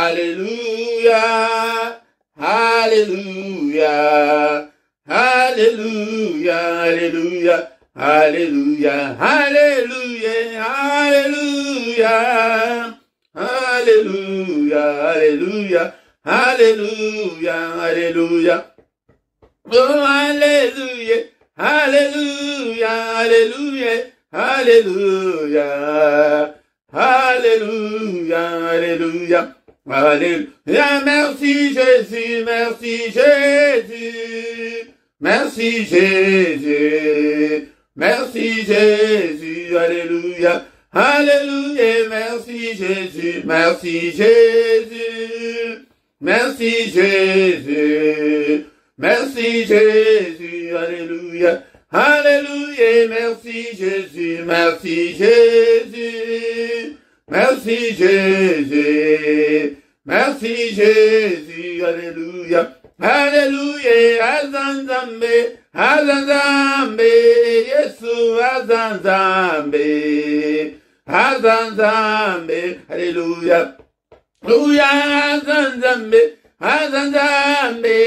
Alléluia, Alléluia, Alléluia, Alléluia, Alléluia, Alléluia, Alléluia, Alléluia, Alléluia, Alléluia, oh Alléluia, Alléluia, Alléluia, Alléluia, Alléluia, Alléluia, Alléluia, merci Jésus, merci Jésus, merci Jésus, merci Jésus, Alléluia, Alléluia, merci Jésus, merci Jésus, merci Jésus, merci Jésus, Alléluia, Alléluia, merci Jésus, merci Jésus, merci Jésus, merci Jésus, Alléluia, Alléluia, Azanzambe, Azanzambe, Yesu, Azanzambe, Azanzambe, Alléluia, Alléluia, Azanzambe, Azanzambe,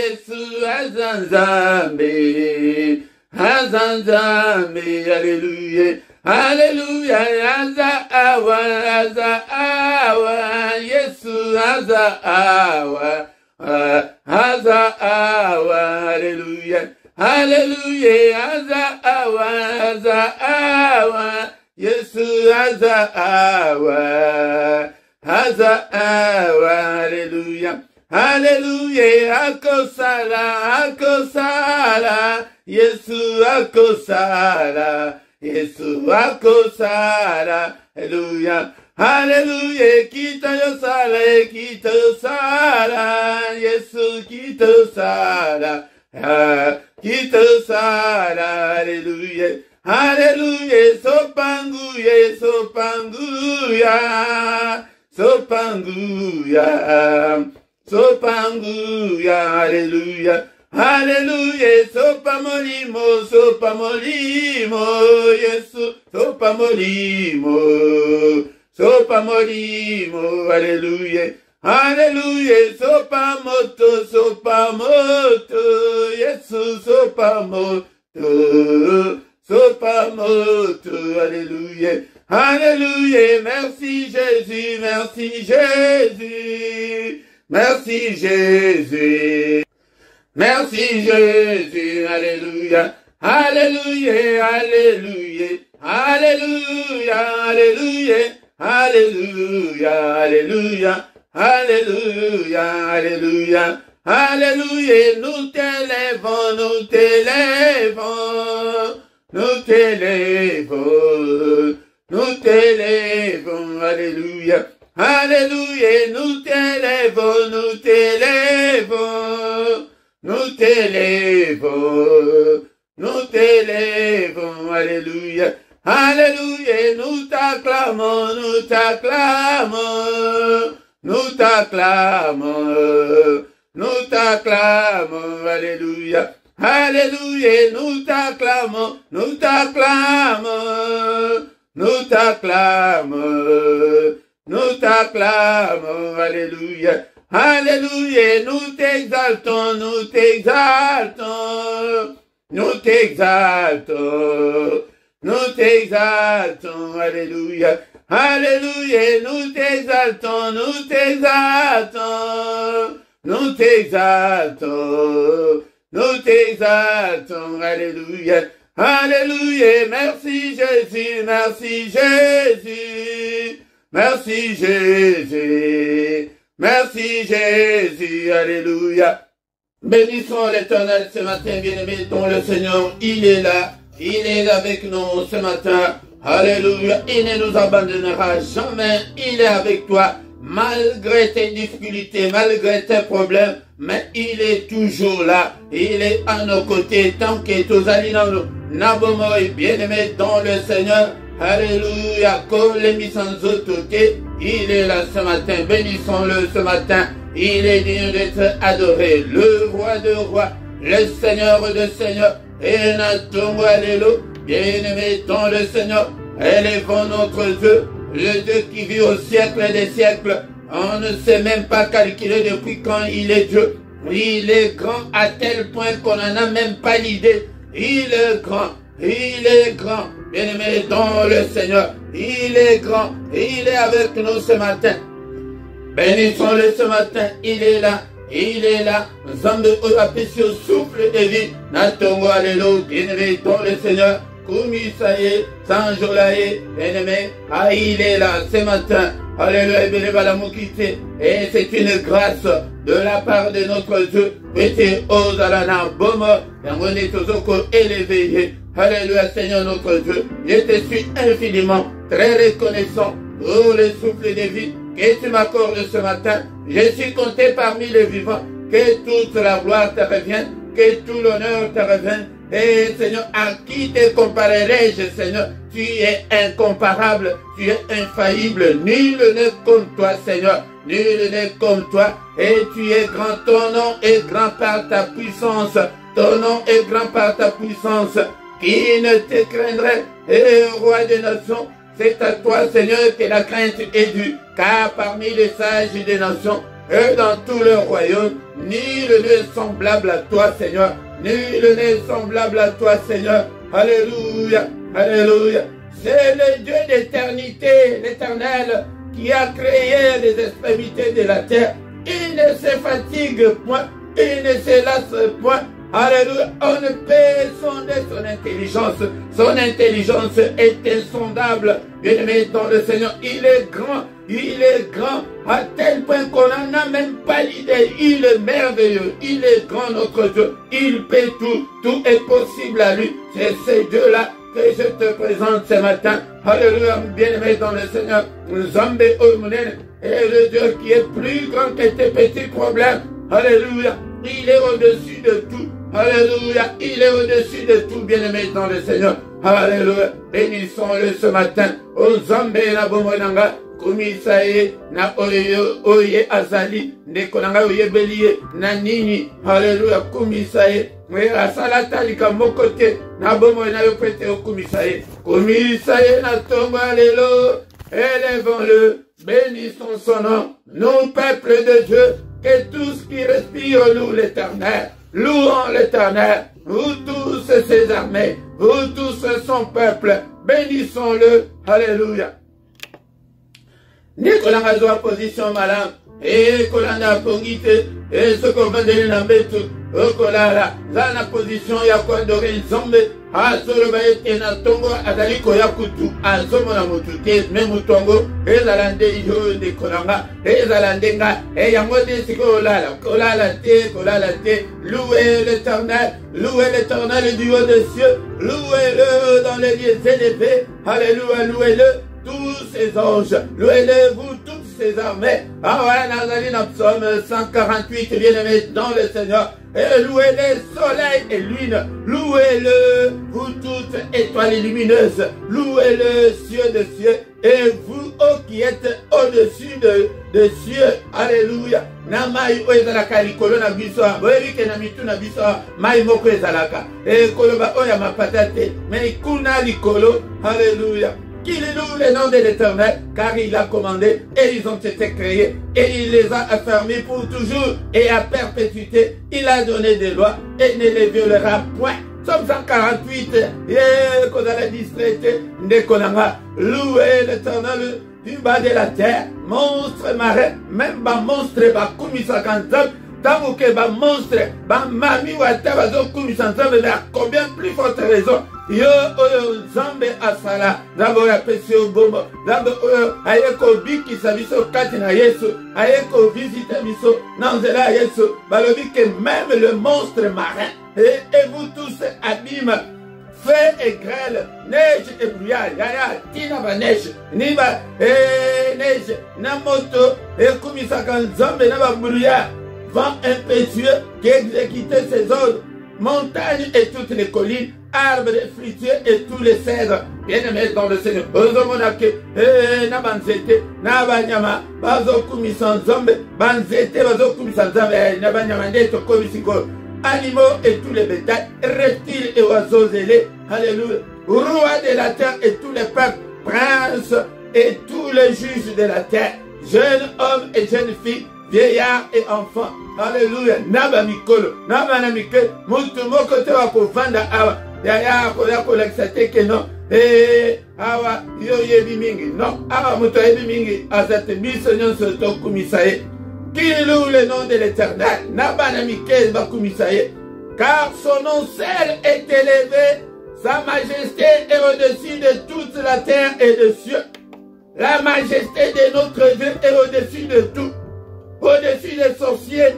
Yesu, Azanzambe, Azanzambe, Alléluia, Alléluia, Azaawa, Azaawa, Yesu, Azaawa, Azaawa, Alléluia, Alléluia, Azaawa, Azaawa, Yesu, Azaawa, Azaawa, Alléluia, Alléluia, Akosala, Akosala, Yesu, Akosala, Yesu, Akosala, Alléluia, Alléluia, Kita Yosala, Kita Yosala, Yesu, Kita Yosala, Kita Yosala, Alléluia, Alléluia, Sopanguya, Sopanguya, Sopanguya, Sopanguya, Alléluia, Alléluia, Sopamolimo, Sopamolimo, Yesu, Sopamolimo, Sopamolimo, Alléluia, Alléluia, Sopamoto, Sopamoto, Yesu, Sopamoto, Sopamoto, Alléluia, Alléluia, merci Jésus, merci Jésus, merci Jésus, merci Jésus, Alléluia, Alléluia, Alléluia, Alléluia, Alléluia, Alléluia, Alléluia, Alléluia, Alléluia, Alléluia, nous t'élèvons, nous t'élèvons, nous t'élèvons, nous t'élèvons, Alléluia, Alléluia, nous t'élèvons, nous t'élèvons, nous t'élèvons, nous t'élèvons, Alléluia, Alléluia, nous t'acclamons, nous t'acclamons, nous t'acclamons, nous t'acclamons, Alléluia, Alléluia, nous t'acclamons, nous t'acclamons, nous t'acclamons, nous t'acclamons, Alléluia, Alléluia, nous t'exaltons, nous t'exaltons, nous t'exaltons, nous t'exaltons, Alléluia, Alléluia, nous t'exaltons, nous t'exaltons, nous t'exaltons, nous t'exaltons, Alléluia, Alléluia, merci Jésus, merci Jésus, merci Jésus, merci Jésus, Alléluia. Bénissons l'Éternel ce matin, bien-aimés, dont le Seigneur, il est là avec nous ce matin. Alléluia, il ne nous abandonnera jamais, il est avec toi, malgré tes difficultés, malgré tes problèmes, mais il est toujours là, il est à nos côtés, tant que tous allons nous, n'abomoi, bien-aimés dans le Seigneur. Alléluia, il est là ce matin, bénissons-le ce matin, il est digne d'être adoré, le roi de rois, le Seigneur de seigneurs, et notre Alléluia, bien-aimé dans le Seigneur, élevons notre Dieu, le Dieu qui vit au siècle des siècles, On ne sait même pas calculer depuis quand il est Dieu. Il est grand à tel point qu'on n'en a même pas l'idée. Il est grand. Il est grand. Bien-aimé dans le Seigneur. Il est grand. Il est avec nous ce matin. Bénissons-le ce matin. Il est là. Il est là. Nous sommes appréciés au souffle de vie. Natongo, alléluia. Bien-aimé dans le Seigneur. Kumisaye, Sanjolaye, bien-aimé. Ah, il est là ce matin. Alléluia, et c'est une grâce de la part de notre Dieu. Mettez aux alana bomo, et élevé. Alléluia, Seigneur notre Dieu. Je te suis infiniment très reconnaissant pour le souffle de vie que tu m'accordes ce matin. Je suis compté parmi les vivants. Que toute la gloire te revienne, que tout l'honneur te revienne. Et Seigneur, à qui te comparerai-je, Seigneur? Tu es incomparable, tu es infaillible. Nul n'est comme toi, Seigneur. Nul n'est comme toi. Et tu es grand, ton nom est grand par ta puissance. Ton nom est grand par ta puissance. Qui ne te craindrait, et roi des nations? C'est à toi, Seigneur, que la crainte est due. Car parmi les sages des nations, et dans tout le royaume, nul n'est semblable à toi, Seigneur. Nul n'est semblable à toi, Seigneur. Alléluia, alléluia. C'est le Dieu d'éternité, l'Éternel, qui a créé les extrémités de la terre. Il ne se fatigue point, il ne se lasse point. Alléluia, on ne peut sonder son intelligence. Son intelligence est insondable. Bien-aimé dans le Seigneur, il est grand à tel point qu'on n'en a même pas l'idée. Il est merveilleux, il est grand notre Dieu. Il peut tout, tout est possible à lui. C'est ces dieux-là que je te présente ce matin. Alléluia, bien-aimé dans le Seigneur. Zambé Omunen est le Dieu qui est plus grand que tes petits problèmes. Alléluia, il est au-dessus de tout. Alléluia, il est au-dessus de tout, bien-aimé dans le Seigneur. Alléluia, bénissons-le ce matin. O Zambé na bomonanga, kumisaye na oye azali, nekonanga oye belie na nini. Alléluia, kumisaye. Mwera salata lika mokote na bomona yo pete o kumisaye. Kumisaye na tongo alléluia. Élevons-le, bénissons son nom. Nous, peuple de Dieu, que tout ce qui respire loue l'Éternel. Louons l'Éternel, vous tous ses armées, vous tous son peuple, bénissons-le, alléluia. Nicolas a position malade, et Colanda Pongite, et ce qu'on va donner dans le tout, au Colala, dans la position, il y a quoi de raison, à Solobaï, et na Tongo, à Daliko Yakutu, à Zomona Motute, même Tongo, et Zalande, yo de Kolanga, et Zalandenga, et Yamode Sikolala, Kolala Te, louez l'Éternel du haut des cieux, louez-le dans les lieux élevés, alléluia, louez-le, tous ses anges, louez-le, vous toutes ses armées. Ah ouais, Nazarine, psaume 148, bien-aimé dans le Seigneur. Et louez le soleil et lune, louez-le, vous toutes étoiles lumineuses, louez-le, cieux de cieux, et vous, qui êtes au-dessus des cieux, alléluia. Namai oezalaka likolo na biso, boyebike na mitu na biso, mai moko ezalaka. Et koloba oya mapatate, mais kuna likolo, alléluia. Qu'il loue le nom de l'Éternel, car il a commandé, et ils ont été créés, et il les a affermis pour toujours, et à perpétuité, il a donné des lois, et ne les violera point. Somme 148, Kodala distraité, Nekonanga, louez l'Éternel du bas de la terre, monstre marin, même ba monstre ba kumisa kanzab, tant que ba monstre, ba mami wata bazo kumisa nzab, à combien plus forte raison, yo oyo Zambe asala, Zambe oyo apesi yo bombo, Zambe oyo ayeko biki sa biso kati na Yesu, ayeko visite biso na nzela ya Yesu, balobi que même le monstre marin, et vous tous abîmes, feu et grêle, neige et brouillard, yaya, tina ba neige, niba, neige, na moto, et kumisa kan Zambe na ba brouillard, vent impétueux qui exécutait ses ordres, montagnes et toutes les collines, arbres de fruitiers et tous les cèdres, bien-aimés dans le Seigneur. Ozomonake, na banzete, na banyama, bazo kumisa Nzambe, banzete, bazo kumisa Nzambe, na banyama ndeto komisiko, animaux et tous les bétails, reptiles et oiseaux ailés, alléluia, roi de la terre et tous les peuples, princes et tous les juges de la terre, jeune homme et jeune fille, vieillard et enfant. Alléluia. Naba mikolo, naba na mike, mutu moko te wa kovanda awa. Yaya kola kola kisate non. Awa yo yebi mingi. Non, awa mutu yebi mingi. Azate biso nyonso to kumisaye. Qu'il loue le nom de l'Éternel. Naba na mike ba kumisaye. Car son nom seul est élevé. Sa majesté est au-dessus de toute la terre et des cieux. La majesté de notre Dieu est au-dessus de tout. Au-dessus des sorciers,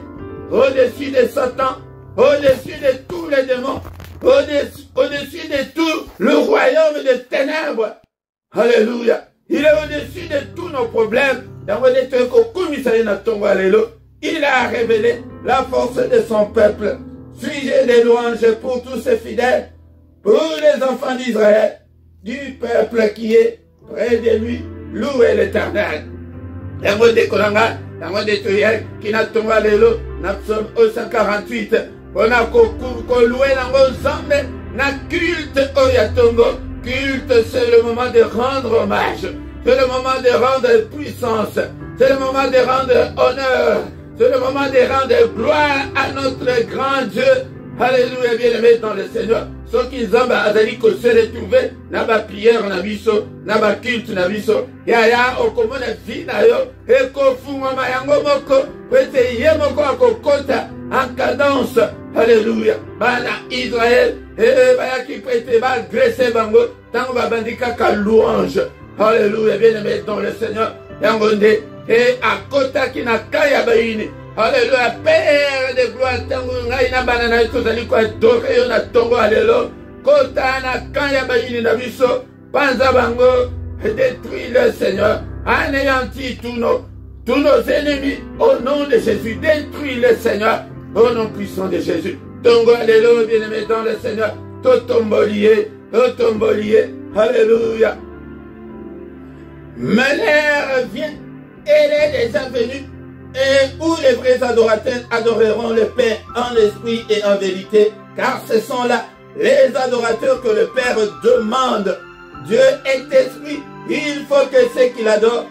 au-dessus de Satan, au-dessus de tous les démons, au-dessus de tout le royaume des ténèbres. Alléluia. Il est au-dessus de tous nos problèmes. Il a révélé la force de son peuple. Suis-je des louanges pour tous ses fidèles, pour les enfants d'Israël, du peuple qui est près de lui. Louez l'Éternel. Yango de Kolanga, yango de Toyel, qui n'a tombé l'élo, n'a psaume 148. On a loué l'ango zambe, n'a culte oyatongo. Culte, c'est le moment de rendre hommage. C'est le moment de rendre puissance. C'est le moment de rendre honneur. C'est le moment de rendre gloire à notre grand Dieu. Alléluia, bien-aimé dans le Seigneur. Ceux qui zamba azali ko se retrouver na ba prière na biso, na ba culte na biso. Ya okomona vie na yo e ko funga mayango moko, kwete ye moko akokota en cadence. Alléluia. Bana Israël baya ki kwete ba graisser bango tango ba bandika ka louange. Alléluia, bien-aimé dans le Seigneur. Yangonde et akota ki na kaya baini. Alléluia, Père de gloire, tango ngai na banana tozali ko adorer yo na tongo alelo. Kota na kanya bayini na biso, panza bango, détruis le Seigneur, anéantis tous nos ennemis au nom de Jésus. Détruis le Seigneur au nom puissant de Jésus. Tongo alelo, bien-aimé dans le Seigneur. Totombolié, alléluia. Mais l'heure vient, elle est déjà venue. Et où les vrais adorateurs adoreront le Père en esprit et en vérité, car ce sont là les adorateurs que le Père demande. Dieu est esprit, il faut que ceux qui l'adorent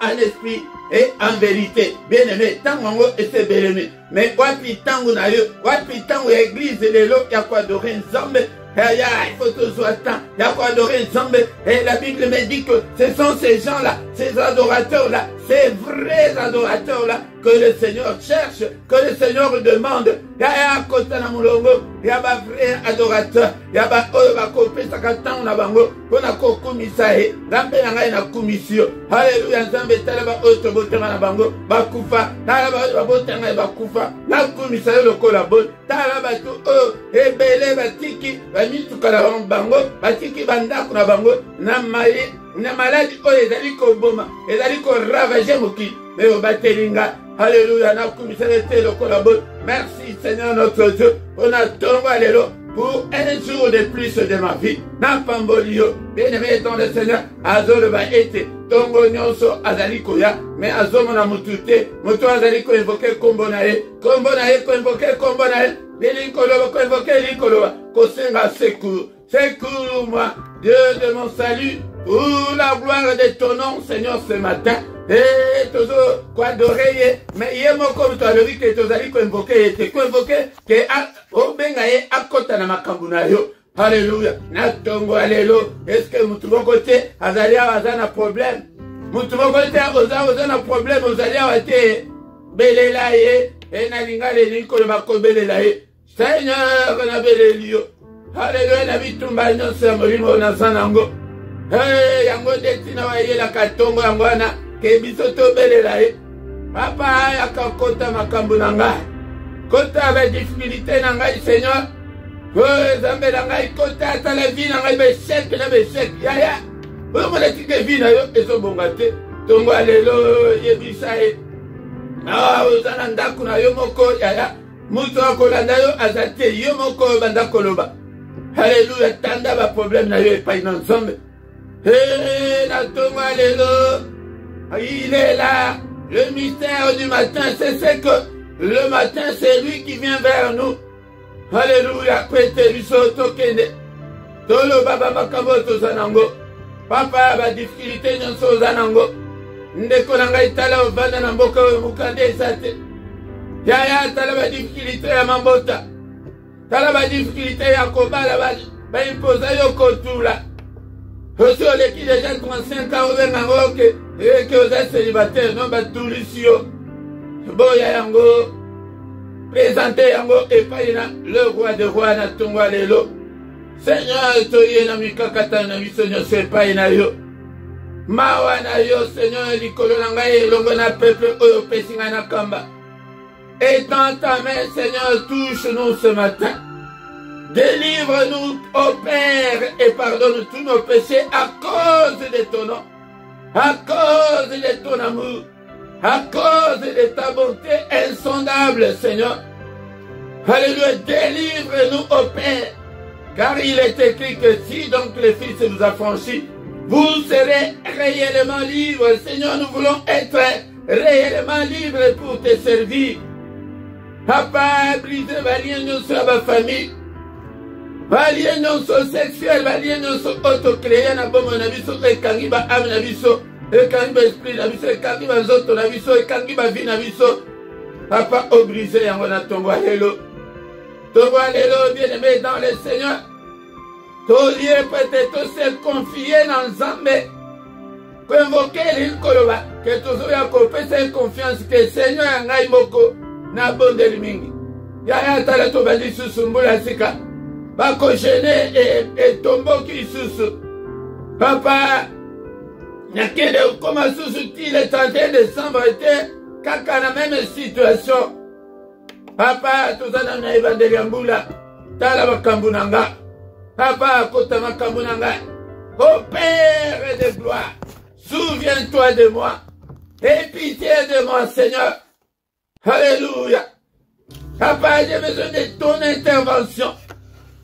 en esprit et en vérité. Bien-aimé, tango et c'est bien-aimé. Mais wapi tango na yo, wapi tango église les lots, y'a quoi adorer Nzambe. Il faut toujours attendre. Il y a quoi adorer Nzambe. Et la Bible me dit que ce sont ces gens-là, ces adorateurs-là, ces vrais adorateurs-là que le Seigneur cherche, que le Seigneur demande. Il y a un côté na mulongo, il y a un vrai adorateur. Il y a un oyo bakope sakatan na bango, pona kokumisae, rampe na ngai na kumisio. Alléluia, Nzambe talaba oto botema na bango, bakufa, talaba botema bakufa, na kumisae lokola bon, talaba tu o ebele batiki, bamituka na bango, batiki bandako na bango, na maladi oyo ezali koboma, ezali koravager mokili, mais obatelinga. Alléluia, na kumisae te lokola bon. Merci Seigneur notre Dieu, on a tongo alléluia. Pour un jour de plus de ma vie, n'a pas bolio, bien-aimé dans le Seigneur, azolo va ete, tongo nyonso azali koya, mais azomo na mutute, mutu azali ko invoquer kombo na ye, ko invoquer kombo na ye, linkolo ko invoquer linkolo, ko senga secours-moi, Dieu de mon salut, pour la gloire de ton nom, Seigneur, ce matin. Et toujours quoi adorer, mais il y a mon comme toi le vie que tu as invoqué, que obengaye akota na makambuna yo. Alléluia. Na tongo alléluia. Est-ce que mutu côté azalia azana problème? Mutu côté azana problème, azalia wate belela ye, et na lingale liko ba ko belela ye. Seigneur na belelio. Alléluia, na bitumba nyonso molimo na sanango. Yango detina wa ye la katongo yangwana. Que bisoto belela ye. Papa yakakota makambo na ngai. Kota ba difficulté na ngai Seigneur. Nzambe na ngai kota ata la vie na ngai beshek na beshek. Ya. Omona tike vie na yo ezobonga te. Tongo alelo yebisa ye. Ozana ndako na yo moko ya. Mutu akolanda yo azate yo moko banda koloba. Alléluia, tanda ba problème na yo epai na Nzambe. Na tongo alelo. Il est là, le mystère du matin, c'est ce que le matin, c'est lui qui vient vers nous. Alléluia, kwete biso tokende. Tolo baba makambo tozanango. Papa ba difficulté nyonso zanango. ndeko na ngai tala ovanda na mboka oyo mokanda eza te. Yaya tala badifficulté ya mambota, tala badifficulté ya kobala baimpoza yo kotula. Osi oleki deja 35 ans obenga ngo ke oza célibataire non batulisi yo. Boya yango présente yango epai na le roi de roi na tongwa lelo. Seigneur toye na mikakata na biso nyonso epai na yo. Mawa na yo Seigneur likolo na ngai elongo na peuple oyo opesi ngai na kamba. Étends ta main Seigneur, touche-nous ce matin. Délivre-nous, ô Père, et pardonne tous nos péchés à cause de ton nom, à cause de ton amour, à cause de ta bonté insondable, Seigneur. Alléluia, délivre-nous, ô Père, car il est écrit que si donc le Fils vous a franchi, vous serez réellement libres. Seigneur, nous voulons être réellement libres pour te servir. Papa, brise les liens sur ma famille. Balien nyonso sexuel, balien nyonso autocréé na bomo na biso, ekangi ba âme na biso, ekangi ba esprit na biso, ekangi ba nzoto na biso, ekangi ba vie na biso. Papa, obrisé yango na tongo lelo. Tongo lelo, bien-aimé dans le Seigneur. Tolier peut-être se confier dans Nzambe. Pour invoquer l'ilkoloba, que toujours ya kopesa confiance que Seigneur ngai moko na bonde mingi. Ya tala to bandi susumbula sika. Bako gêné et tombeau qui sous. Papa, n'akende comment sous-il est en train de s'embêter, kaka la même situation. Papa, tout ça dans la evangeliambula, tala makambunanga. Papa, kota makambunanga. Ô Père de gloire, souviens-toi de moi. Aie pitié de moi, Seigneur. Alléluia. Papa, j'ai besoin de ton intervention.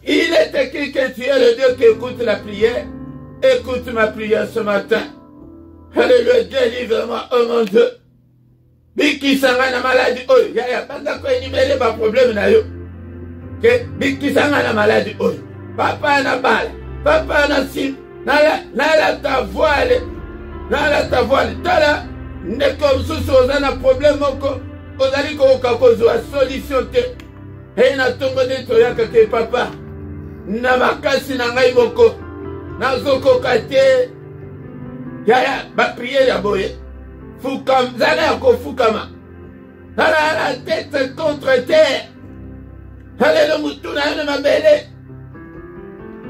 Il est écrit que tu es le Dieu qui écoute la prière. Écoute ma prière ce matin. Alléluia, délivre-moi, oh mon Dieu. Biki sanga na maladie, oh, yaya, panda ko énumérer pas problème na yo. Que biki sanga na maladie, oh. Papa na bala, papa na sim, na la ta voile, tala, ne comme sous na problème oko, ozali ko kakozwa solution te. Et na tongo de toyaka ke papa. Na makasi na ngai moko nazokoka te yaya bapriere ya boye fukam zala ya kofukama nala la tête contre terre alelo mutu na yo na mabele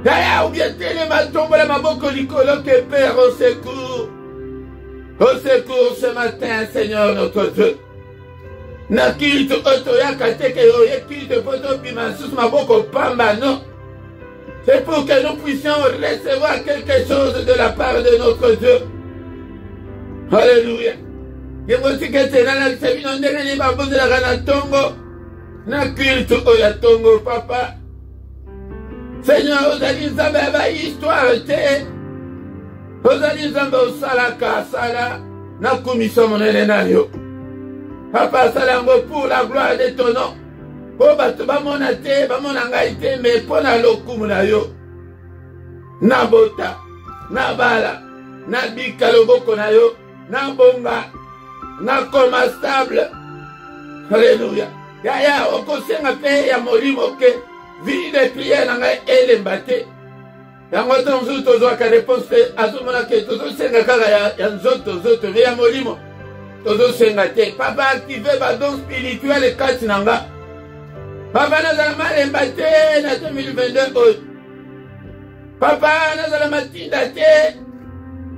yaya obietele matombola maboko likolo ke Père au secours ce matin Seigneur notre Dieu na kitu otoyaka te ke oye kitu poto bima sus maboko pamba non. C'est pour que nous puissions recevoir quelque chose de la part de notre Dieu. Alléluia. Je vous dis que c'est dans la vie, on n'est pas besoin de la tongo. Na culte oya tongo, papa. Seigneur, vous allez nous avoir histoire, vous allez nous avoir salaka, sala. Na commission mon élenario. Papa, salango pour la gloire de ton nom. Po bato bamona te, bamona ngai te, mais pona lokumu na yo. Na bota, na bala, na bika loboko na yo, na bonga, na koma stable. Alléluia. Yaya, okosenga pe ya molimo ke, vie de prière na ngai elemba te. Yango tonzu tozwaka réponse te, azomona ke tozosenga kaka ya nzoto zoto, ve ya molimo. Tozosenga te. Papa active ba don spirituel kati na nga. Papa nazala malemba te na 2022 oyo. Papa nazala matinda te.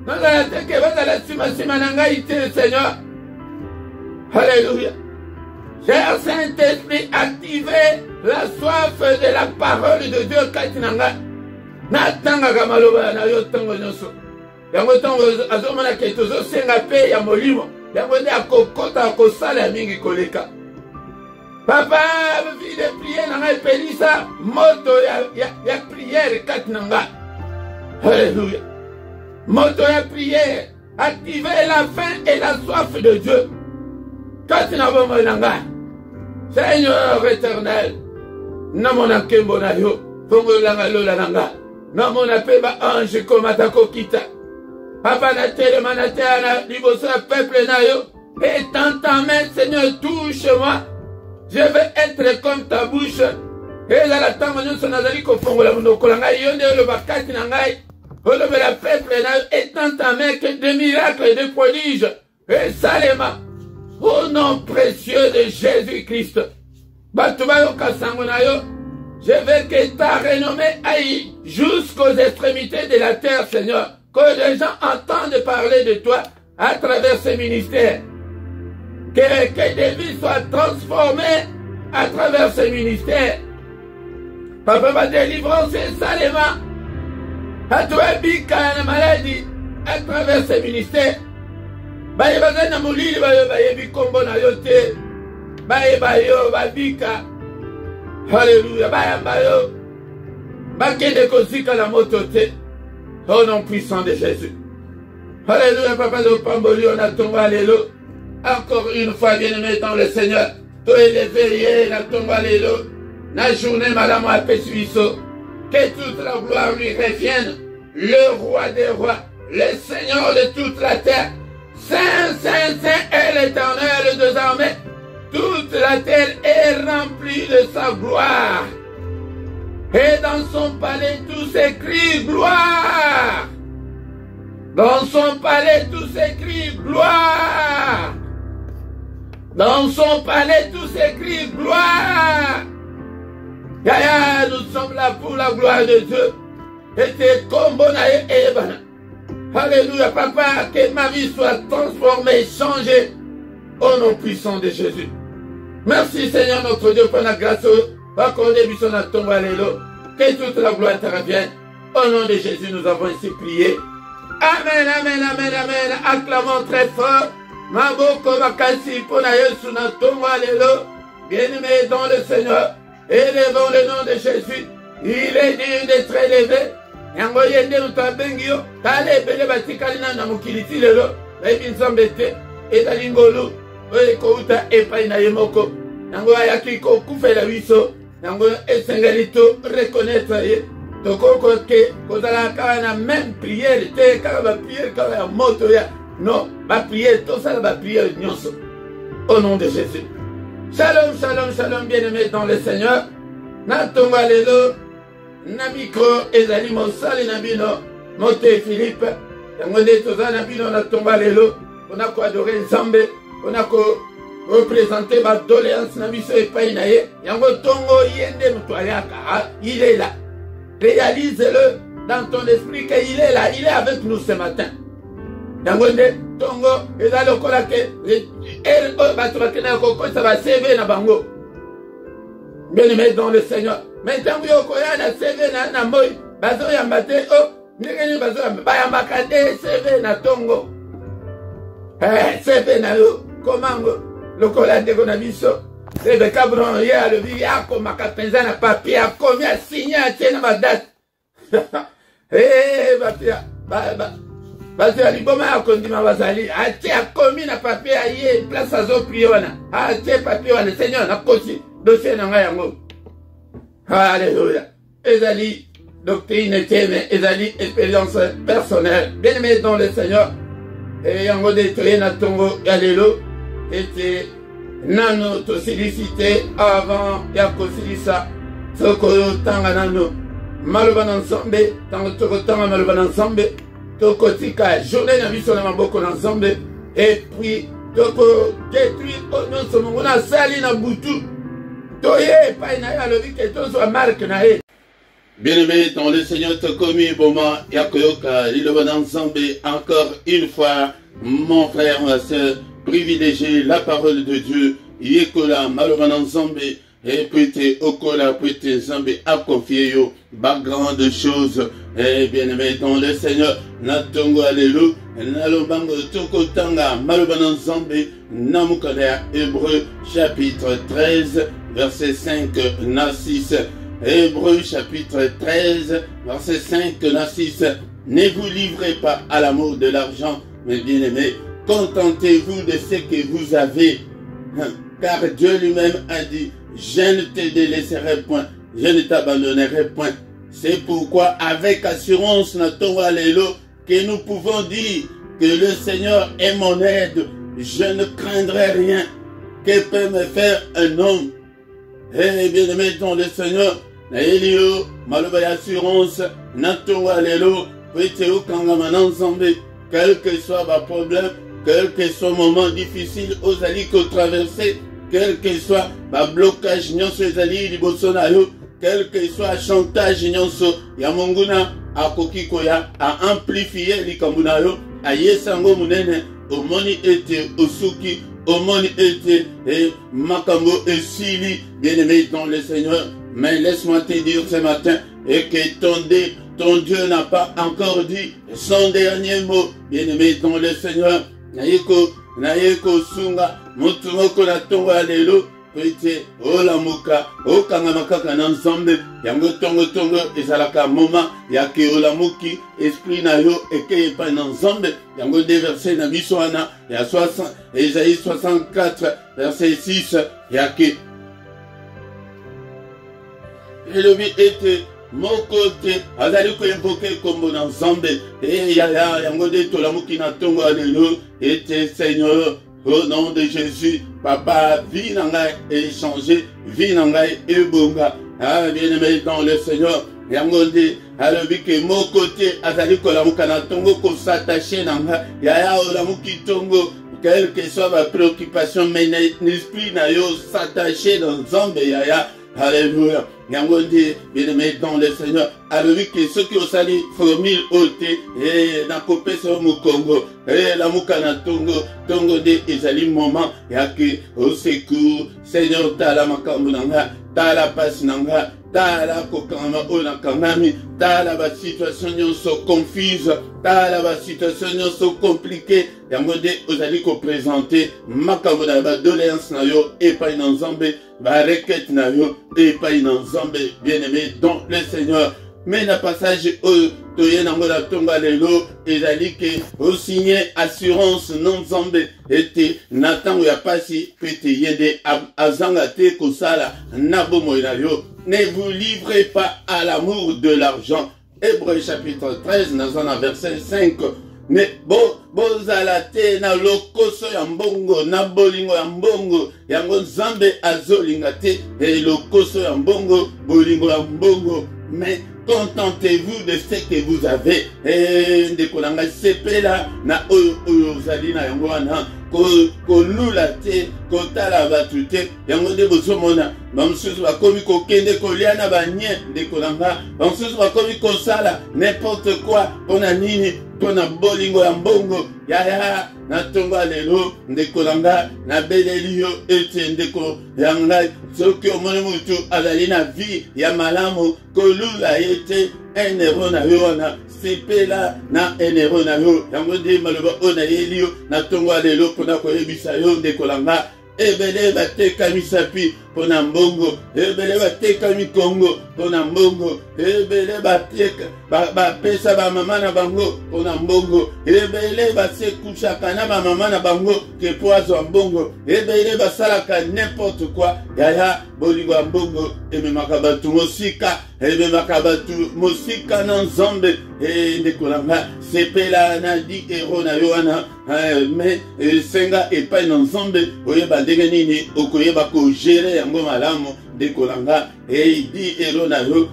Nazala te ke bazala sima na ngai te Seigneur. Alléluia. Cher Saint-Esprit, activez la soif de la parole de Dieu kati na ngai. Natangaka maloba na yo tango nyonso. Yango tango azomona ke tozosenga pe ya molimo. Yango nde akokota akosala mingi koleka. Papa, vie de prière n'a pas ça, moto ya prière kati nanga. Alléluia. Moto ya prière, activez la faim et la soif de Dieu. Kati na bomo nanga. Seigneur éternel, namona kembo na yo, fongo langa lola nanga. Namona peba ange komata kokita. Papa na telema na terre na liboso ya peuple na yo. Et dans ta main, Seigneur, touche-moi. Je veux être comme ta bouche. Et là, la tama nyonso nazali kofongola monoko na ngai, yo nde oloba kati na ngai. Olobela peuple na yo, et dans ta main que de miracles et de prodiges. Et salema. Au nom précieux de Jésus-Christ. Batubayo kasango na yo. Je veux que ta renommée aille jusqu'aux extrémités de la terre, Seigneur. Que les gens entendent parler de toi à travers ces ministères. Que des vies soient transformées à travers ces ministères. Papa, ma délivrance est salement. À toi, bika la maladie à travers ces ministères. Baye bazana mulili baye bikombo na yote. Baye bayo babika. Alléluia. Baye bayo. Bakende kosika la motote. Au nom puissant de Jésus. Alléluia, papa de Pamboli, on a tombé alléluia. Encore une fois, bien-aimé dans le Seigneur. Toi et les veillés, on a tombé alléluia. La journée, madame, a fait suisseau. Que toute la gloire lui revienne. Le roi des rois, le Seigneur de toute la terre. Saint, Saint, Saint est l'Éternel désormais. Toute la terre est remplie de sa gloire. Et dans son palais, tout s'écrit gloire. Dans son palais, tout s'écrit gloire. Dans son palais, tout s'écrit gloire. Yaya, nous sommes là pour la gloire de Dieu. Et c'est comme Bonaï et Ebana. Alléluia, papa, que ma vie soit transformée, changée au nom puissant de Jésus. Merci Seigneur notre Dieu pour la grâce. Que toute la gloire te revienne. Au nom de Jésus, nous avons ici prié. Amen, amen, amen, amen. Acclamons très fort. Maboko Bakasi Pona Yesu na Tongo Alléluia. Bien-aimé dans le Seigneur. Élevons le nom de Jésus. Il est digne d'être élevé. Yango yende utabengio. Kale bele batikali na mukiliti lelo. Baby nzambete. Ezali ngolu. Oye kouta epai na yemoko. Yango ayaki ko kufela wiso. Yango esengalito reconnaître ye. Tokoko ke kozala kala na même prière. Te kala ba prière kala ya moto ya. Non, ma prière, tout ça va prière nyonso. Au nom de Jésus. Shalom, shalom, shalom, bien-aimés dans le Seigneur. Natonga lelo. Na micro ezali mosali na bino mote Philippe yango nde toza na bino na tomba lelo mpona koadore Nzambe mpona korepresente badoléance na biso epai na ye yango ntongo ye nde moto ayaka il est là. Réalise-le dans ton esprit qu'il est là, il est avec nous ce matin. Yango nde ntongo eza lokola ke bato bakenda kokosa baseve na bango. Bien-aimés dans le Seigneur. Mais tant que vous avez un CV na moi, bazo yambate oh, n'engeni bazo bayambaka de CV na tongo. CV na yo komango lokola de kona biso. Sebe kabron ya le bi yako makapenza na papier akomi a signé tena ma date. Papier bazo ya liboma akondima bazali ati akomi na papier aye place azo prier wana. Ati papier wana Seigneur na kosi dossier na nga yango. Alléluia. Ezali, doctrine, thème, ezali, expérience personnelle. Bien-aimé dans le Seigneur. Et yango détruit na tongo alléluia. Et nano to félicité avant ya kosilisa. Soko tanga nano. Maloban ensemble. Tango toko tanga maloban ensemble. Toko tika journée na biso na maboko ensemble. Et puis toko détruit au nom de mon na sali na butu. Bien-aimé dans le Seigneur, te commis moment, Yakoyoka, il va ensemble encore une fois, mon frère, ma soeur, privilégier la parole de Dieu, Yekola, Maloban ensemble, et peut-être Okola, peut-être ensemble, à confier yo, pas grande chose, et bien-aimé dans le Seigneur, Natongo, alléluia, Nalobango, Tokotanga, Maloban ensemble, Namukada, Hébreu, chapitre 13, verset 5, na 6. Hébreu chapitre 13, verset 5, na 6. Ne vous livrez pas à l'amour de l'argent, mes bien-aimés. Contentez-vous de ce que vous avez. Car Dieu lui-même a dit, je ne te délaisserai point, je ne t'abandonnerai point. C'est pourquoi avec assurance, alléluia, que nous pouvons dire que le Seigneur est mon aide. Je ne craindrai rien. Que peut me faire un homme? Eh bien aimé dans le Seigneur, na elio, maloba assurance, nato alelo, peteo kangama ensemble, quel que soit ma problème, quel que soit moment difficile, aux alliés qu'on traverser, quel que soit ma blocage, nyonso ezali liboso na yo, quel que soit chantage nyonso, ya monguna, akoki koya, a amplifier likambuna yo, a yesango munene, omoni ete osuki, omoni ete makambo esili, bien-aimé dans le Seigneur. Mais laisse-moi te dire ce matin, et que ton Dieu n'a pas encore dit son dernier mot, bien-aimé dans le Seigneur. Naïko sunga, mutumoko na tongo alelo, pete, ola muka, okanga makaka ensemble, yango tongo, ezalaka moma, yake ola muki, esprit na yo, eke pa ensemble, yango déversé na bisoana, ya 60, Esaïe 64, verset 6, yake. Et le but était, mon côté, azali ko invoquer comme ensemble, et yango de tola muki na tongo alelo, était Seigneur, au nom de Jésus, Papa, vie n'engaille et changer, vie n'engaille et bonga. Ah, bien-aimé dans le Seigneur, yangonde, alors que mon côté, azali ko la mukana tongo ko s'attacher n'engaille, yaya o la muki tongo, quelle que soit ma préoccupation, mais l'esprit n'a yo s'attacher dans zombe yaya. Alléluia. Yangondi, bien-aimé dans le Seigneur. Alléluia, que ceux qui ont sali formule ôte, et n'a copé sur mon Congo, et la moukana tongo de ezali moment, yaki au secours, Seigneur, ta la makambunanga, ta la passe nanga, ta la kokama onakangami, ta la situation nyonso confuse, ta la situation nyonso compliquée, yangondi, ozali ko présenter, makambuna ba doléance na yo, et pas une ensemble, ba requête na yo, et pas une ensemble, bien-aimé dans le Seigneur. Mais le passage où toye nango la tomba lelo ezali ke au signé assurance non zombe ete Nathan ya pasi pete yende azanga te kosala nabo moinayo. Ne vous livrez pas à l'amour de l'argent. Hébreux chapitre 13 dans verset 5. Mais bozala te na lokoso ya mbongo na bolingo ya mbongo yango nzambe azolinga te e lokoso ya mbongo bolingo ya mbongo. Mais contentez-vous de ce que vous avez. Et de kolanga sepela na oyo zali na yango wana ko lula te ko tala batu te yango de bozomona bamususu bakomi kokende kolia na banye de kolanga bamususu bakomi kosala n'importe quoi pona nini pona bolingo ya mbongo ya na tonga lelo ndeko nanga na beleli yo ete ndeko yanga soki omoni mutu azali na vie ya malamu kolula ete enero na yo wana sepela na enero na yo yango nde maloba ona yeli yo na tonga lelo pona koyebisa yo ndeko nanga ebele batekami sapi pona mbongo ebele batekami kongo pona mbongo ebele bapesa bamama na bango pona mbongo ebele basekushaka na bamama na bango ke po azwa mbongo ebele basalaka n'importe quoi yaya bolingo ya mbongo ememaka batu mosika ememaka batu mosika na nzambe ndeko nanga sepela na di ero na yo wana me senga epai na nzambe oyeba ndenge nini okoyeba kogere yango malamu ndeko nanga di ero na yo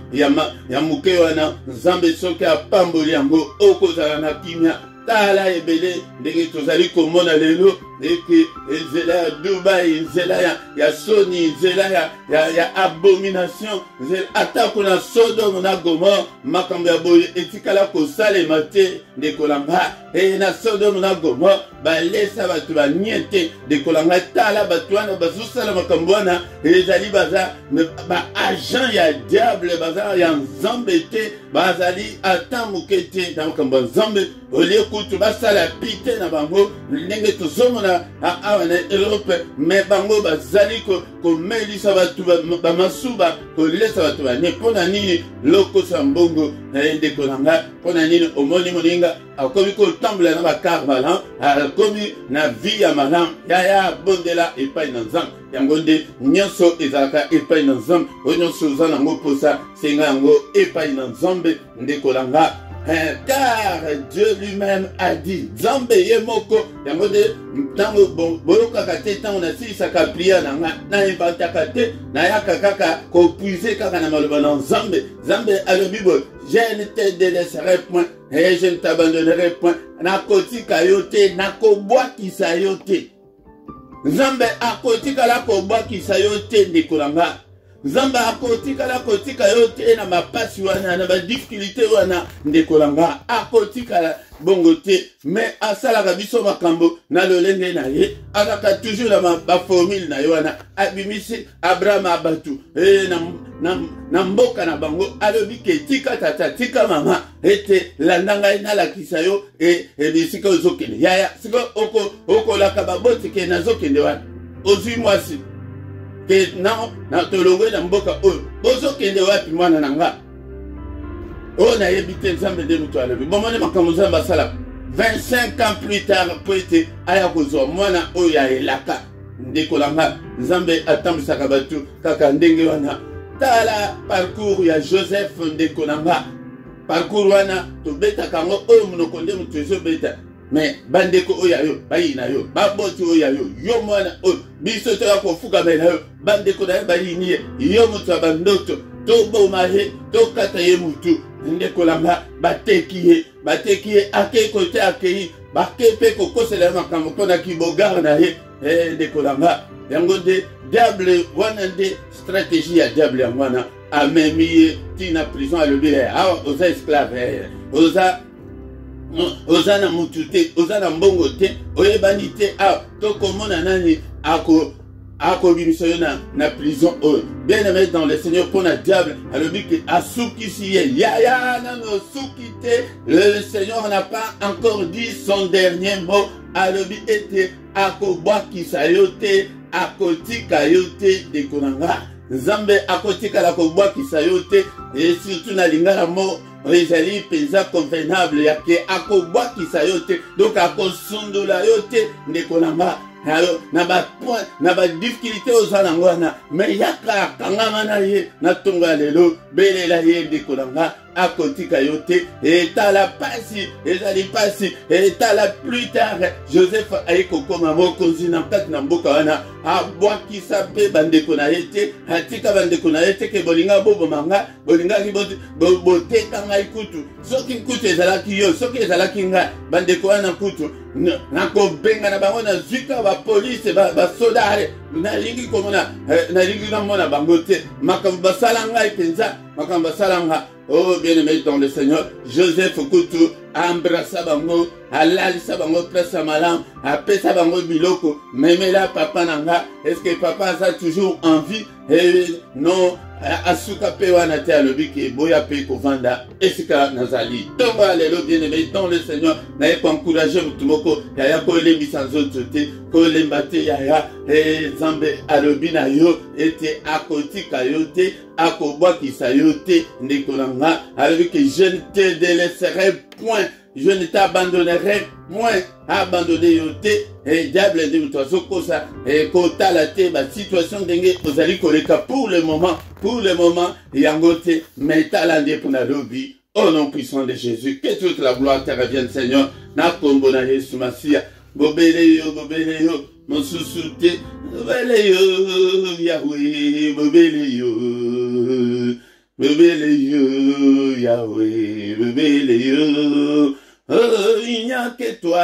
ya moke wana nzambe soki apamboli yango okozala na kimia tala ebele ndenge tozali komona lelo eke nzela ya Dubai nzela ya soni nzela ya abomination atako na Sodome na Gomorrhe makambo ya boye etikala kosalema te ndeko nanga na Sodome na Gomorrhe balesa bato baniete ndeko nanga tala bato wana bazosala makambo wana ezali baza baagent ya diable baza ya nzambe te bazali ata moke te na makambo ya nzambe olie kutu basala pite na bango ndenge tozomona awa na Europe me bango bazali komelisa bato bamasuba kolesa bato bane mpona nini lokosa mbongo na ye ndeko nanga mpona nini omoni moninga akomi kotambola na bakar malam akomi na vi ya malam yaya bondela epai na nzambe yango nde nyonso ezalaka epai na nzambe oyo nyonso oza nango mposa senga yango epai na nzambe ndeko nanga car Dieu lui-même a dit, Zambe yemoko, yangode, tango boyoka kate, tango na si saka pria na inventa kate, na yaka kaka, ko puise kaka na maloba na Zambe, Zambe a le Bible, je ne te délaisserai point, et je ne t'abandonnerai point, na koti kayote, na kobwa kisayote. Zambe a koti kala kobwa kisayote ndikulanga. Zamba akotika la kotika yote na mapasi wana na ba difficulté wana ndekolanga akotika la bongote mais asala kabiso makambo na lolenge na ye akaka toujours na ba formule na wana abimisi Abraham abatu na mboka na bango alobi ke tika tata tika mama ete landanga na la kisayo bisika ozokende yaya siko oko la kababoti ke nazokende wana ozwi mwasi que non, na tolongwe na mboka oyo bozo kende wapi mwana nanga o na yebite nzambe de mutu alobi bomone makambo nzambe asala 25 ans plus tard po ete aya kozwa mwana oyo ya elaka ndekolanga nzambe atambwisaka batu kaka ndenge wana tala parcours ya Joseph ndekolanga parcours wana tobetaka yango oyo monoko nde mutu ezobeta mais bandeko oyayo bayina yo baboti oyayo yo mwana oyo biso toya kofuka bela yo bandeko na yo bayini yo mutu ya bandoto toboma ye tokata ye mutu ndeko langa bateki ye ake kote akei bake pe kokosela makambo mpona kibogar na ye ndeko langa yango nde diable wana nde stratégie ya diable yango wana amemi ye tina prison alobi awa oza esclave oza na mutu te oza na mbongo te oyebani te tokomona nani akobimisa yo na prison oyo bien aimé dans le Seigneur mpona diable alobi ke asukisi ye yaya nano osuki te le Seigneur n'a pas encore dit son dernier mot alobi ete akobwakisa yo te akotika yo te ndeko na nga nzambe akotikala kobwakisa yo te et surtout na lingala mo ezali penza convenable yake akobwakisa yo te donc akosundola yo te ndeko na nga na ba difficulté oza nango wana mais yaka akangama na ye na tongo ya lelo belela ye ndeko na nga akotika yo te etala pasi ezali pasi etala plus tard Joseph aye kokoma mokonzi na kati na mboka wana abwakisa mpe bandeko na ye te atika bandeko na ye te ke bolinga bobomanga bolingaki boteka ngai kutu soki kutu ezalaki yo soki ezalaki ngai bandeko wana kutu nakobenga na bango na zwika bapolisi basodare nalingi komona nalingi namona bango te makambo basala ngai mpenza makambo basala nga. Oh bien-aimé dans le Seigneur, Joseph Kutu embrassa bango, alalisa bango place à malam, apesa bango biloko, memela papa nanga, est-ce que papa a toujours envie? Non, asuka pe wana te alobi ke boya pe kovanda esika nazali. Tonga lelo bien-aimé dans le Seigneur, naye ko encourager mutu moko yaya ko lembisa nzoto te, ko lembate yaya Zambe alobi na yo ete akotika yo te akobwakisa yo te ndeko na nga alobi ke je ne te délaisserai point, je ne t'abandonnerai point, abandonner yo te et diable de toi sokosa et kotala te ba situation ndenge ozali koleka pour le moment yango te metala nde pona lobi au nom puissant de Jésus. Que toute la gloire te revienne Seigneur na kombo na Yesu Masia. Bobele yo mosusu te bobele yo Yahweh bobele yo Yahweh bobele yo. Oh, il n'y a que toi,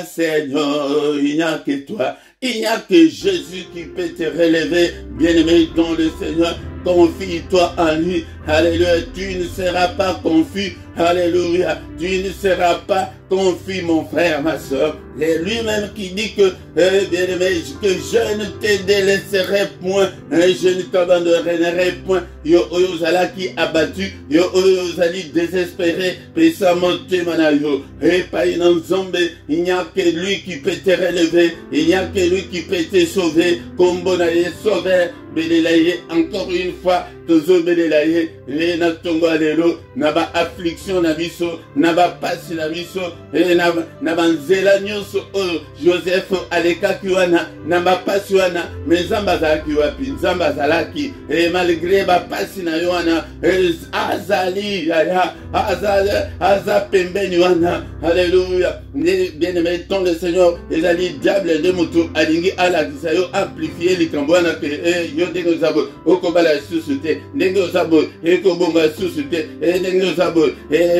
Seigneur, il n'y a que toi. Il n'y a que Jésus qui peut te relever, bien-aimé dans le Seigneur. Confie-toi en lui. Alléluia. Tu ne seras pas confus. Alléluia. Tu ne seras pas confus, mon frère, ma soeur. C'est lui-même qui dit que, bien-aimé, que je ne te délaisserai point. Je ne t'abandonnerai point. Yo ozala qui abattu. Yo ozali désespéré. Pesa monte manayo. Et pas une zombe. Il n'y a que lui qui peut te relever. Il n'y a que lui qui peut te sauver. Comme bonaye sauver. belelaye encore une fois tozo belelaye e na tongo lelo na ba affliction na biso na ba pasi na biso e na banzela nyonso oyo Joseph alekaki wana na ba pasi wana mais Nzambe azalaki wapi Nzambe azalaki e malgré ba pasi na yo wana azali aza pembeni wana alléluia bien aimé ton le Seigneur ezali diable de moto alingi alakisa yo amplifier likambo wana ke yo ndenge ozabo okobala susu te ndenge ozabo ekobonga susu te ndenge ozabo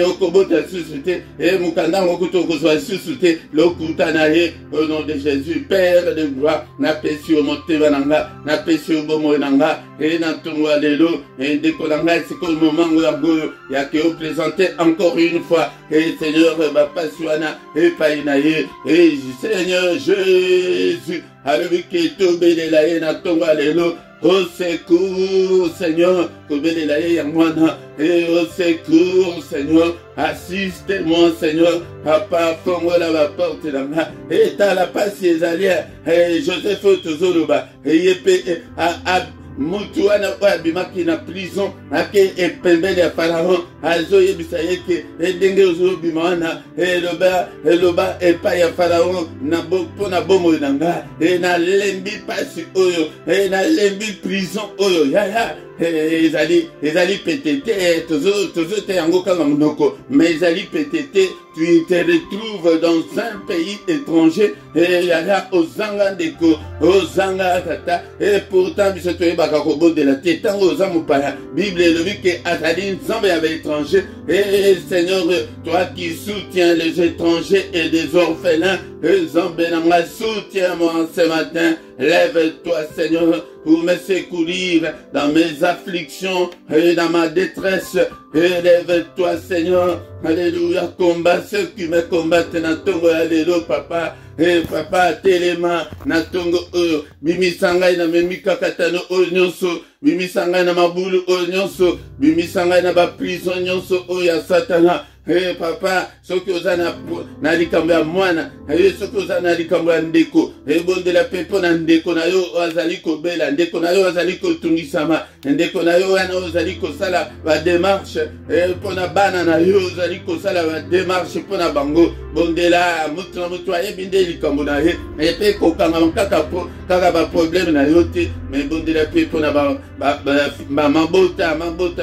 okobota susu te mukanda mokuto okozwa susu te lokuta na ye au nom de Jésus Père de gloire napesi yo motema na nga napesi yo bomoi na nga na ntongo ya lelo ndeko na ngai sikoyo momango yango ya ke opresente encore une fois Seigneur bapasi wana epai na ye Seigneur Jésus alobi ke tobelela ye na ntongo ya lelo au secours, Seigneur, et au secours, Seigneur, assiste-moi, Seigneur, papa, fongola la porte de la et t'as la passe, Joseph Tozoloba, et mutu wana abimaki na prison ake epembele ya Pharaon azoyebisa ye ke ndenge ozobima wana eloba epai ya Pharaon mpo na bomoi na nga nalembi pasi oyo nalembi prison oyo yaya ezali petete tozote yango kanga monoko mais ezali petete tu te retrouves dans un pays étranger yaya ozanga ndeko ozanga tata et pourtant biso toyebaka kobondela te ntango oza mopaya Bible elobi ke azali Nzambe ya baétranger et Seigneur toi qui soutiens les étrangers et les orphelins Nzambe na nga soutiens-moi ce matin lève-toi Seigneur pour me secourir dans mes afflictions et dans ma détresse. Élève-toi, Seigneur. Alléluia. Combat ceux qui me combattent. Natongo, alléluia, papa. Papa, telema. Natongo, bimisangai na memika katano, nyonso. Bimisangai na mabulu, nyonso. Bimisangai na ba prison, nyonso, ya satana. Papa, soki oza na likambo ya mwana, soki oza na likambo ya ndeko, ebondela pe mpo na ndeko na yo azali kobela, ndeko na yo azali kotungisama, ndeko na yo wana ozali kosala ba démarche, mpo na bana na yo ozali kosala ba démarche mpo na bango, bondela mutu na mutu ayebi nde likambo na ye, epe kokanga kaka ba problème na yo te, mais bondela pe mpo na mabota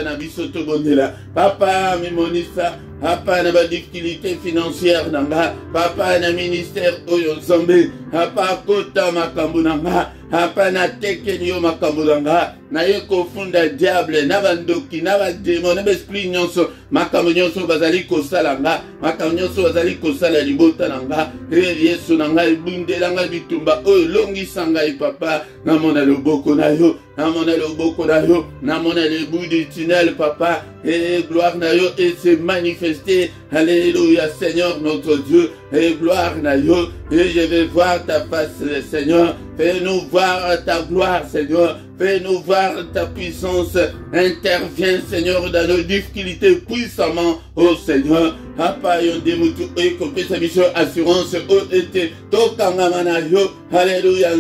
na biso to bondela. Papa mimonisa Papa na ba difficulté financière nanga, papa na ministère oyo Nzambe, papa kota makambo nanga, papa na tekeni yo makambo nanga, na ye kofunda diable, na bandoki, na ba démon, na ba esprit nyonso, makambo nyonso bazali kosala nga, makambo nyonso bazali kosala libota nanga, Yesu nanga ebundela nga bitumba oyo longisa ngai papa, na mona loboko na yo, na mona loboko na yo, na mona le bout du tunnel papa, et gloire na yo et se manifester, alléluia Seigneur notre Dieu, et gloire na yo, et je vais voir ta face Seigneur, fais-nous voir ta gloire Seigneur, fais-nous voir ta puissance, interviens Seigneur dans nos difficultés puissamment, oh Seigneur, papa yo demutu ekopesa biso assurance o ete tokanga na yo, alléluia,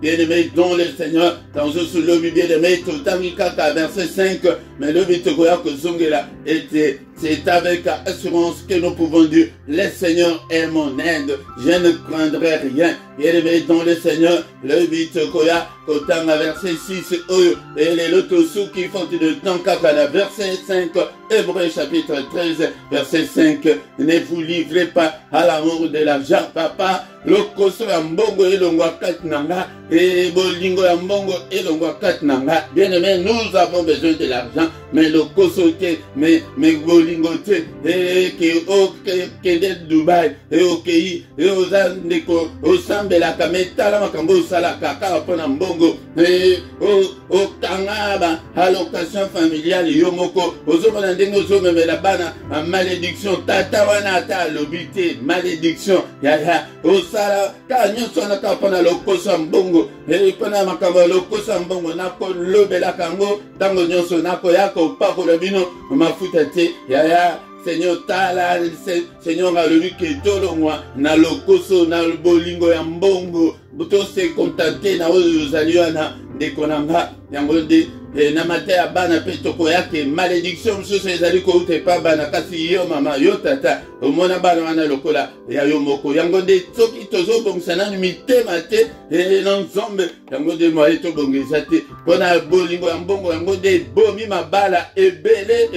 bien-aimé dans le Seigneur, dans ce lobi bien-aimé, totami kaka verset 5, mais le bitokoya kozongela était, c'est avec assurance que nous pouvons dire, le Seigneur est mon aide, je ne craindrai rien, bien-aimé dans le Seigneur, le bitokoya kotanga verset 6, et les lotosu qui font de temps kaka verset 5, Hébreu chapitre 13, verset 5, ne vous livrez pas à l'amour de l'argent, papa, lokoso ya mbongo elongwa kati nanga, et bolingo ya mbongo elongwa kati nanga. Bien aimé, nous avons besoin de l'argent, mais lokoso te, mais bolingo te, et kende Dubai, et okei, et ozandeko, osambela kametala makambo osalaka kaka pona mbongo, et okangaba allocation familiale yomoko, ozomona ndenge ozomemela bana malédiction, tata wana ata alobite malédiction, yaya osala ka nyonso na ka pona lokoso mbongo, e pona makambo lokoso mbongo nako lobela kango tango nyonso nako yako pakola bino mafuta te, yaya Seigneur tala, Seigneur alobi ke tolongwa na lokoso na bolingo ya mbongo, buto se contenter na oyo ozali wana dekonanga yango de na mate ya bana pe tokoyake malédiction mosusu ezali kouta epa bana kasi yo mama yo tata omona bana wana lokola ya yo moko yango nde soki tozobongisa nanu mitema te na nzambe yango nde moye tobongisa te mpona bolingo ya mbongo yango nde ebomi mabala ebele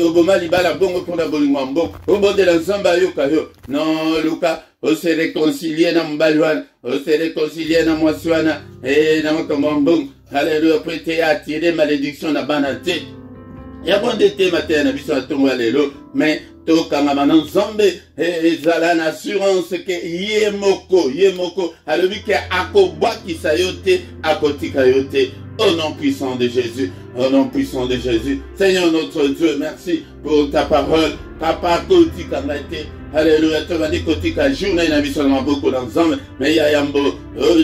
oboma libala bongo mpona bolingo ya mbongo obondela nzambe ayoka yo non luka ose réconcilier na mobali wana ose réconcilier na mwasi wana na makambo ya mbongo Alléluia, pour te attirer malédiction na bana te. Ya bonde te matin na biso atongo lelo, mais to kangama na nzambe ezala na assurance ke ye moko alobi ke akobwakisa yo te akotika yo te. Au nom puissant de Jésus, au nom puissant de Jésus. Seigneur notre Dieu, merci pour ta parole. Papa kotika ngate. Alléluia, tu vas dire kotika journée na biso na beaucoup d'ensemble, mais ya yambo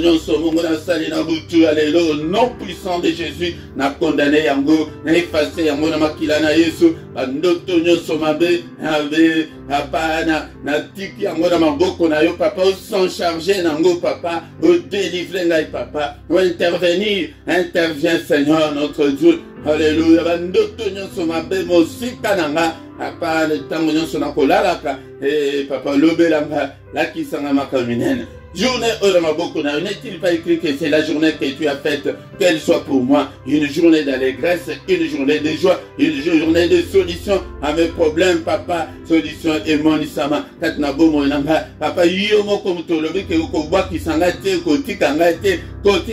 nyonso mungu na sali na butu. Alléluia, au nom puissant de Jésus na condamné yango na effacer yango na makila na Yesu bandoto nyonso mabe ave apana na tiki yango na maboko na yo papa sans charger nango papa au délivrer ngai papa ou intervenir intervient Seigneur notre Dieu. Alléluia, bandoto nyonso mabe mosika nanga papa le tango nyonso na kolalaka papa lobelanga lakisanga makaminene. Journée n'est-il pas écrit que c'est la journée que tu as faite, qu'elle soit pour moi une journée d'allégresse, une journée de joie, une journée de solution à mes problèmes, papa, solution et mon isama, katnabo monanga, papa, yomo comme to lobi ke uko bwa kisangate, koti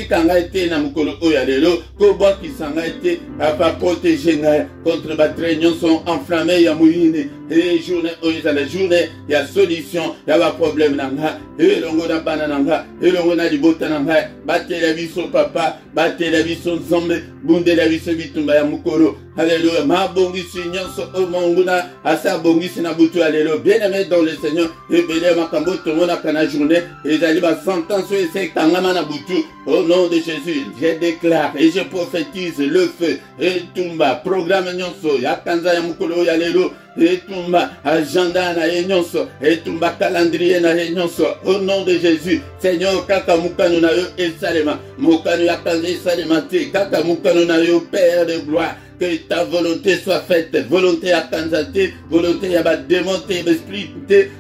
kangate na mukolo oyalelo, ko bwa kisangate, papa, protéger ngai contre battre nyonso enflammé ya mouine, et journée oyza la journée, ya solution, ya ba problème nanga, et longo na banananga, et longo na libota nanga, batte la biso papa, batte la biso nzambe, bunde la biso bitumba ya mukolo. Alléluia, ma bongisi nyonso o monguna, asa bongisi na butu, alléluia, bien-aimé dans le Seigneur, et béné makambo tomona kana journée, et zali ba sentence et c'est kangama na butu, au nom de Jésus, je déclare et je prophétise le feu, et tumba, programme nyonso, ya kanza ya mukolo ya lelo, et tumba, agenda na ye nyonso, et tumba calendrier na ye nyonso, au nom de Jésus, Seigneur, kaka mukano na yo esalema, mukano ya kanza esalema te, kaka mukano na yo Père de gloire, que ta volonté soit faite, volonté à kanzate, volonté à démonter l'esprit,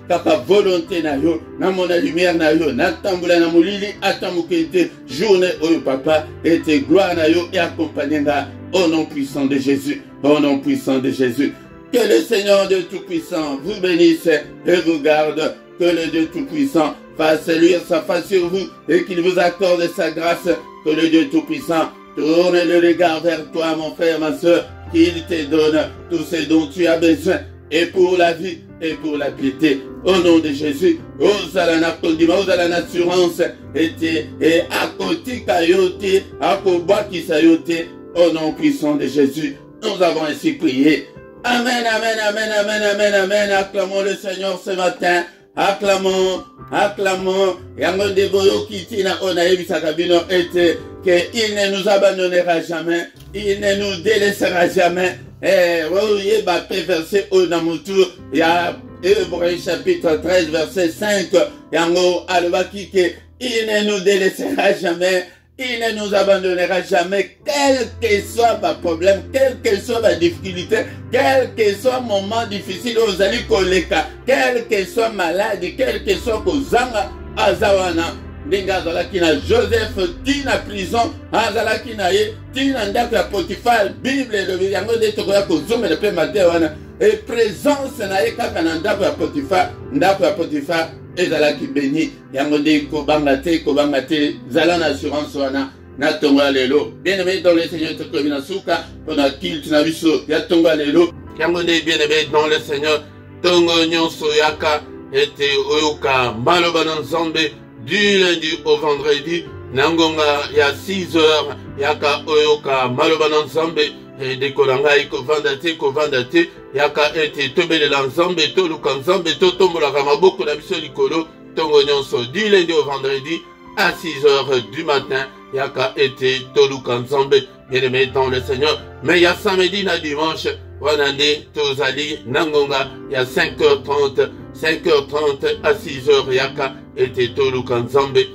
kaka volonté na yo, na mona lumière na yo, na tambula na mulili, atamukete, journée au papa, et tes gloires na yo, et accompagnera au nom puissant de Jésus, au nom puissant de Jésus. Que le Seigneur de Tout-Puissant vous bénisse et vous garde, que le Dieu Tout-Puissant fasse luire sa face sur vous, et qu'il vous accorde sa grâce, que le Dieu Tout-Puissant tourne le regard vers toi, mon frère, ma soeur, qu'il te donne tout ce dont tu as besoin, et pour la vie, et pour la piété. Au nom de Jésus, osala assurance, et à côté kayote, à koba kisayote, au nom puissant de Jésus, nous avons ainsi prié. Amen, amen, amen, amen, amen, amen. Acclamons le Seigneur ce matin. Acclamons, acclamons. Yango de boyo kitina onaïbi sakabino ete que il ne nous abandonnera jamais, il ne nous délaissera jamais. Oui, verset au Namutu, il y a Hébreux chapitre 13 verset 5. Yango alobaki que il ne nous délaissera jamais. Il ne nous abandonnera jamais, quel que soit ma problème, quel que soit ma difficulté, quel que soit moment difficile aux ali koleka, quel que soit maladie, quel que soit kozanga azawana. Ndinga zalaki na Joseph tina prison, azalaki na ye tina ndako ya Potiphar, Bible le yango de tokoya kozomela pe matewana et présence na ye kaka na ndako ya Potiphar, ezalaki béni yango de kobanga te zala na assurance wana na tonga lelo. Bien-aimé dans le Seigneur tokobi na suka pona kilt na biso ya tonga lelo yango de bien-aimé dans le Seigneur tongo nyonso yaka ete oyoka maloba na nzambe du lundi au vendredi nangonga ya 6 heures yaka oyoka maloba na nzambe de kolanga kovanda te yaka ete tobelela nzambe toluka nzambe totombolaka maboko na biso likolo tongo nyonso du lundi au vendredi à 6 heures du matin yaka ete toluka nzambe. Bien-aimé dans le Seigneur, mais ya samedi na dimanche wanande tozali nangonga ya 5h30 à 6h yaka ete toluka nzambe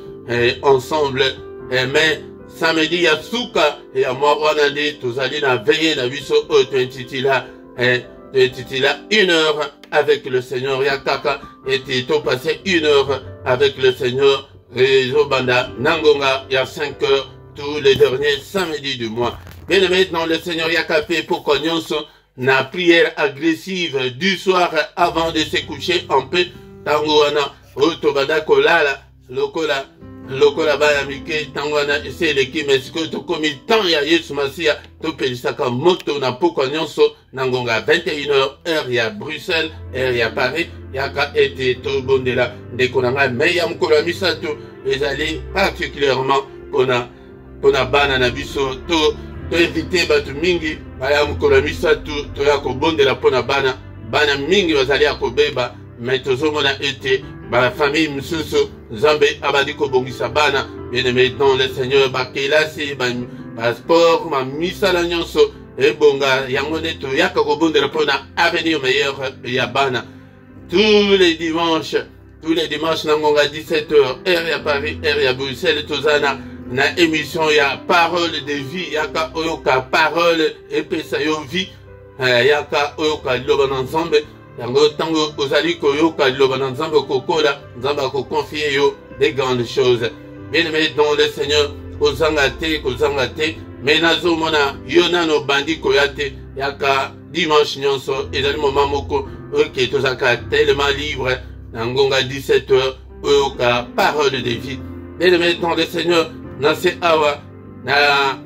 ensemble mais samedi ya suka ya mwa wana nde tozali na veille na biso oyo tointitula 1 heure avec le Seigneur ya kaka ete to passer 1 heure avec le Seigneur ezobanda nangonga ya 5 heures tous les derniers samedis du mois. Bien aimé dans le Seigneur ya kapé pour nyonso na prière agressive du soir avant de se coucher en paix tango wana oyo tobanda kolala lokola baya mike tango wana eseleki mesiko tokomi temps ya Yesu Masiya topelisaka moto na pokwa nyonso na ngonga 21h heure ya Bruxelles heure ya Paris yaka ete tobondela ndeko na ngai me ya mokolo ya misato ezali particulièrement pona bana na biso to éviter bato mingi baya mokolo ya misato toya kobondela pona bana mingi bazali ya kobeba me tozomona ete ba famille misusu Nzambe abandi kobongisa bana bien-aimé dans le Seigneur bakelasi ba sport ma misala nyonso ebonga yango nde toyaka kobondela mpona avenir meilleur ya bana tous les dimanches na ngonga 17h heure ya Paris heure ya Bruxelles tozana na émission ya parole de vie yaka oyoka parole epesa yo vie yaka oyoka liloba na Nzambe yango tango ozali koyoka liloba na Nzambe kokola Nzambe akoconfie yo des grandes choses. Bien-aimé dans le Seigneur kozanga te mais nazomona yo nano bandi koyate yaka dimanche nyonso ezali moment moko oke tozaka tellement libre na ngonga 17h oyoka parole de vie. Bien-aimé dans le Seigneur nase awa na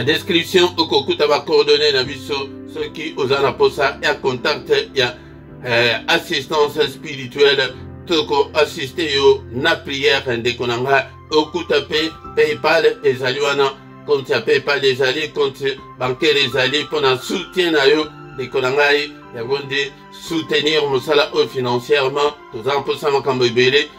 description okokuta ba coordonnées na biso ceux qui osana posa ya contact ya assistance spirituelle toko assister yo na prière ndeko na nga okuta pe PayPal ezali wana compte ya PayPal ezali compte bancaire ezali pona soutien na yo ndeko na ngai yango nde soutenir mosala o financièrement toza mposa makambo ebele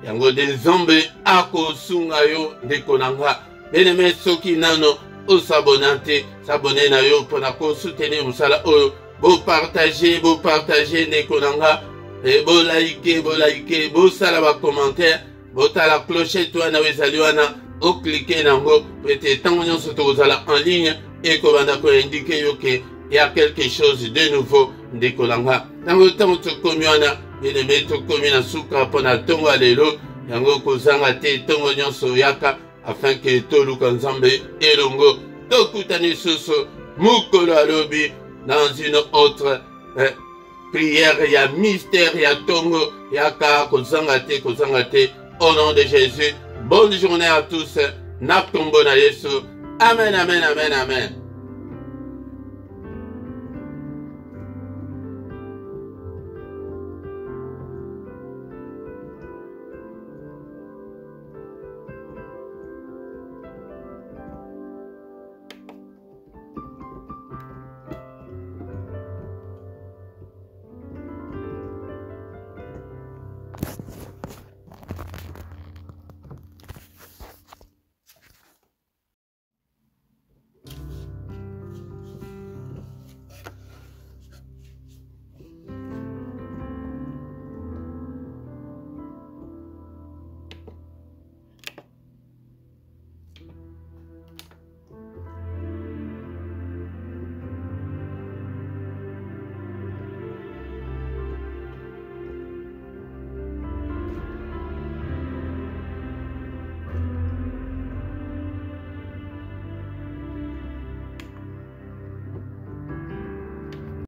yango nde Nzambe akosunga yo ndeko na nga bien-aimé soki nano osabonate sabone na yo pona ko soutenir mosala oyo bo partager ndeko na nga bo like bo sala ba commentaire bo tala clochette wana ezali wana o cliquer nango pete tango nyonso tozala en ligne et kobanda ko indiquer yo ke y a quelque chose de nouveau ndeko na nga tango tokomi wana bien-aimé tokomi na suka pona tongo alelo yango kozanga te tongo nyonso yaka afin que toluka Nzambe elongo tokutani susu mukolo alobi dans une autre prière ya mystère ya tongo yaka kozanga te au nom de Jésus. Bonne journée à tous na kombo na Yesu. Amen.